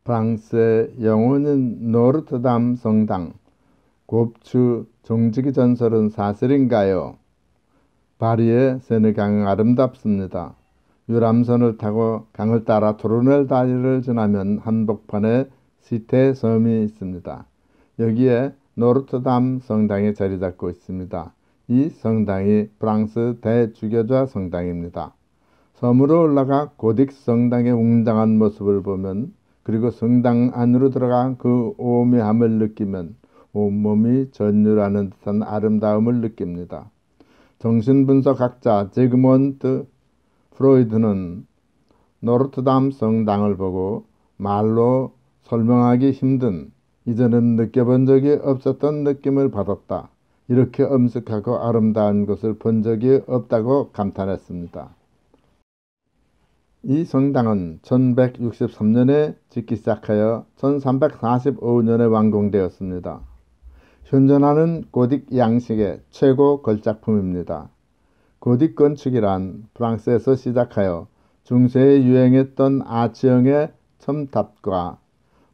프랑스의 영혼인 노르트담 성당, 곱추 종지기 전설은 사실인가요? 파리의 세느강은 아름답습니다. 유람선을 타고 강을 따라 토르넬 다리를 지나면 한복판에 시테 섬이 있습니다. 여기에 노르트담 성당이 자리 잡고 있습니다. 이 성당이 프랑스 대주교자 성당입니다. 섬으로 올라가 고딕 성당의 웅장한 모습을 보면, 그리고 성당 안으로 들어가 그 오묘함을 느끼면 온몸이 전율하는 듯한 아름다움을 느낍니다. 정신분석학자 지그몬트 프로이드는 노르트담 성당을 보고 말로 설명하기 힘든, 이전엔 느껴본 적이 없었던 느낌을 받았다. 이렇게 엄숙하고 아름다운 것을 본 적이 없다고 감탄했습니다. 이 성당은 1163년에 짓기 시작하여 1345년에 완공되었습니다. 현존하는 고딕 양식의 최고 걸작품입니다. 고딕 건축이란 프랑스에서 시작하여 중세에 유행했던 아치형의 첨탑과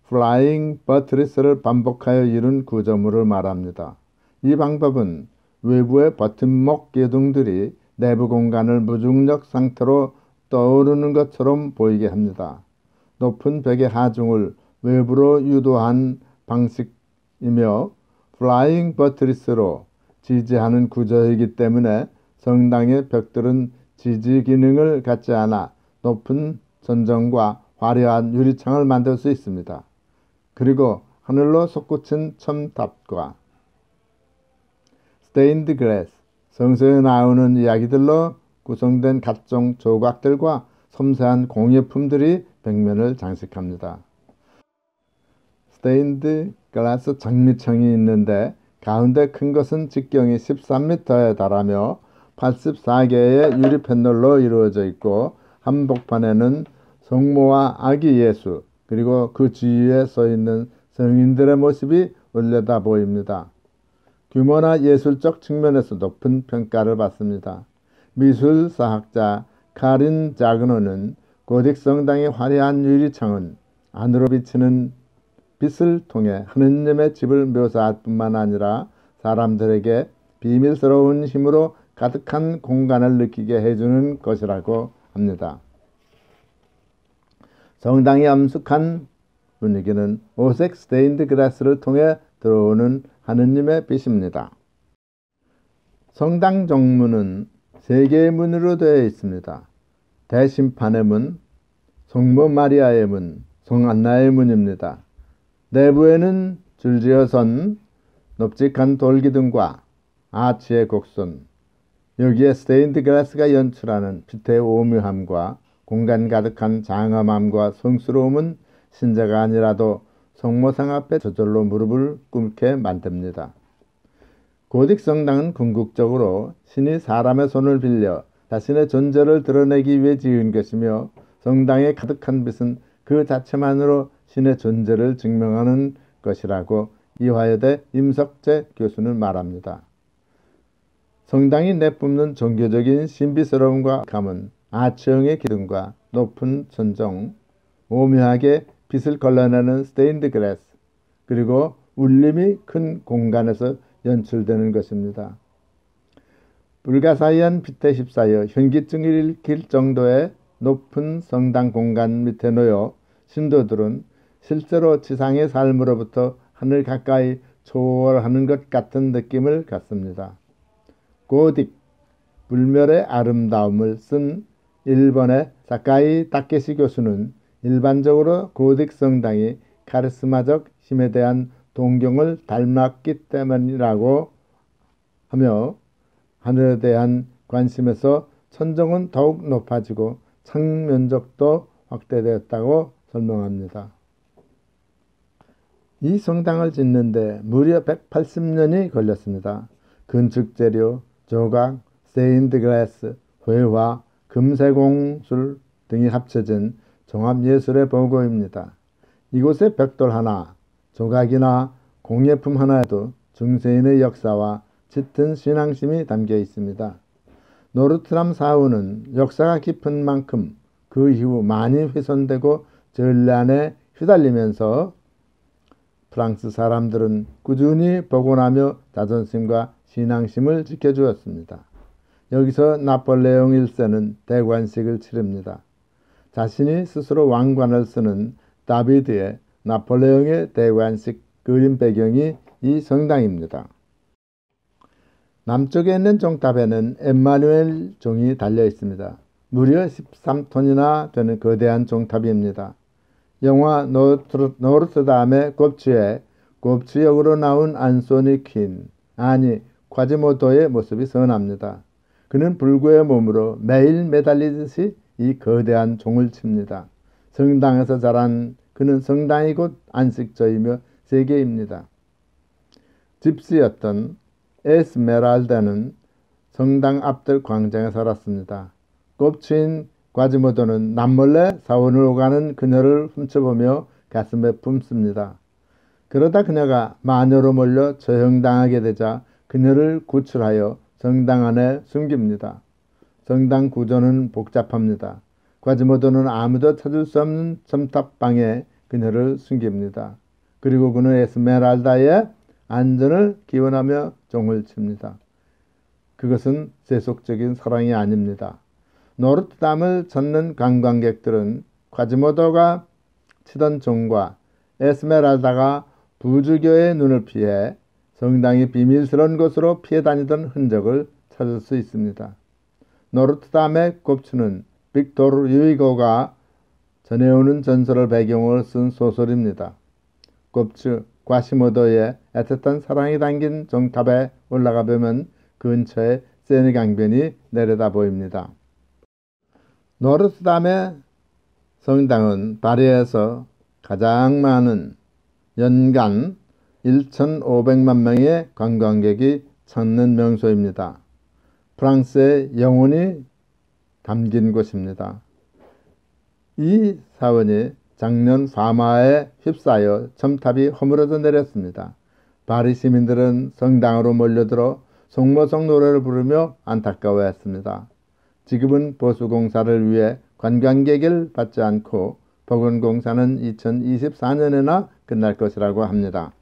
플라잉 버트리스를 반복하여 이룬 구조물을 말합니다. 이 방법은 외부의 버팀목 기둥들이 내부 공간을 무중력 상태로 떠오르는 것처럼 보이게 합니다. 높은 벽의 하중을 외부로 유도한 방식이며 플라잉 버트리스로 지지하는 구조이기 때문에 성당의 벽들은 지지 기능을 갖지 않아 높은 천정과 화려한 유리창을 만들 수 있습니다. 그리고 하늘로 솟구친 첨탑과 스테인드 글래스, 성서에 나오는 이야기들로 구성된 각종 조각들과 섬세한 공예품들이 벽면을 장식합니다. 스테인드 글라스 장미창이 있는데 가운데 큰 것은 직경이 13m에 달하며 84개의 유리 패널로 이루어져 있고, 한복판에는 성모와 아기 예수, 그리고 그 주위에 서 있는 성인들의 모습이 올려다 보입니다. 규모나 예술적 측면에서 높은 평가를 받습니다. 미술사학자 카린 자그노는 고딕 성당의 화려한 유리창은 안으로 비치는 빛을 통해 하느님의 집을 묘사할 뿐만 아니라 사람들에게 비밀스러운 힘으로 가득한 공간을 느끼게 해주는 것이라고 합니다. 성당의 엄숙한 분위기는 오색 스테인드 글라스를 통해 들어오는 하느님의 빛입니다. 성당 정문은 3개의 문으로 되어 있습니다. 대심판의 문, 성모 마리아의 문, 성안나의 문입니다. 내부에는 줄지어 선 넓직한 돌기둥과 아치의 곡선, 여기에 스테인드 글라스가 연출하는 빛의 오묘함과 공간 가득한 장엄함과 성스러움은 신자가 아니라도 성모상 앞에 저절로 무릎을 꿇게 만듭니다. 고딕 성당은 궁극적으로 신이 사람의 손을 빌려 자신의 존재를 드러내기 위해 지은 것이며, 성당에 가득한 빛은 그 자체만으로 신의 존재를 증명하는 것이라고 이화여대 임석재 교수는 말합니다. 성당이 내뿜는 종교적인 신비스러움과 감은 아치형의 기둥과 높은 천정, 오묘하게 빛을 걸러내는 스테인드 글라스, 그리고 울림이 큰 공간에서 연출되는 것입니다. 불가사의한 빛에 휩싸여 현기증을 일으킬 정도의 높은 성당 공간 밑에 놓여 신도들은 실제로 지상의 삶으로부터 하늘 가까이 초월하는 것 같은 느낌을 갖습니다. 고딕, 불멸의 아름다움을 쓴 일본의 사카이 타케시 교수는 일반적으로 고딕 성당이 카리스마적 힘에 대한 동경을 닮았기 때문이라고 하며, 하늘에 대한 관심에서 천정은 더욱 높아지고 창 면적도 확대되었다고 설명합니다. 이 성당을 짓는데 무려 180년이 걸렸습니다. 건축재료, 조각, 스테인드 글라스, 회화, 금세공술 등이 합쳐진 종합예술의 보고입니다. 이곳의 벽돌 하나, 조각이나 공예품 하나에도 중세인의 역사와 짙은 신앙심이 담겨 있습니다. 노르트담 사후는 역사가 깊은 만큼 그 이후 많이 훼손되고 전란에 휘달리면서 프랑스 사람들은 꾸준히 복원하며 자존심과 신앙심을 지켜주었습니다. 여기서 나폴레옹 1세는 대관식을 치릅니다. 자신이 스스로 왕관을 쓰는 다비드의 나폴레옹의 대관식 그림 배경이 이 성당입니다. 남쪽에 있는 종탑에는 엠마누엘 종이 달려 있습니다. 무려 13톤이나 되는 거대한 종탑입니다. 영화 노르트담의 곱추에 곱추 역으로 나온 안소니 퀸, 아니 콰지모도의 모습이 선합니다. 그는 불구의 몸으로 매일 매달리듯이 이 거대한 종을 칩니다. 성당에서 자란 그는 성당이 곧 안식처이며 세계입니다. 집시였던 에스메랄다는 성당 앞들 광장에 살았습니다. 곱추인 꽈지모도는 남몰래 사원을 오가는 그녀를 훔쳐보며 가슴에 품습니다. 그러다 그녀가 마녀로 몰려 처형당하게 되자 그녀를 구출하여 성당 안에 숨깁니다. 성당 구조는 복잡합니다. 꽈지모도는 아무도 찾을 수 없는 첨탑방에 그녀를 숨깁니다. 그리고 그는 에스메랄다의 안전을 기원하며 종을 칩니다. 그것은 세속적인 사랑이 아닙니다. 노르트담을 찾는 관광객들은 콰지모도가 치던 종과 에스메랄다가 부주교의 눈을 피해 성당이 비밀스러운 곳으로 피해 다니던 흔적을 찾을 수 있습니다. 노르트담의 곱추는 빅토르 유이고가 전해오는 전설을 배경으로 쓴 소설입니다. 곱추 꽈시모도의 애틋한 사랑이 담긴 종탑에 올라가 보면 근처에 세네 강변이 내려다 보입니다. 노르트담의 성당은 파리에서 가장 많은 연간 1,500만 명의 관광객이 찾는 명소입니다. 프랑스의 영혼이 담긴 곳입니다. 이 사원이 작년 화마에 휩싸여 첨탑이 허물어져 내렸습니다. 파리 시민들은 성당으로 몰려들어 송모성 노래를 부르며 안타까워했습니다. 지금은 보수공사를 위해 관광객을 받지 않고 복원공사는 2024년에나 끝날 것이라고 합니다.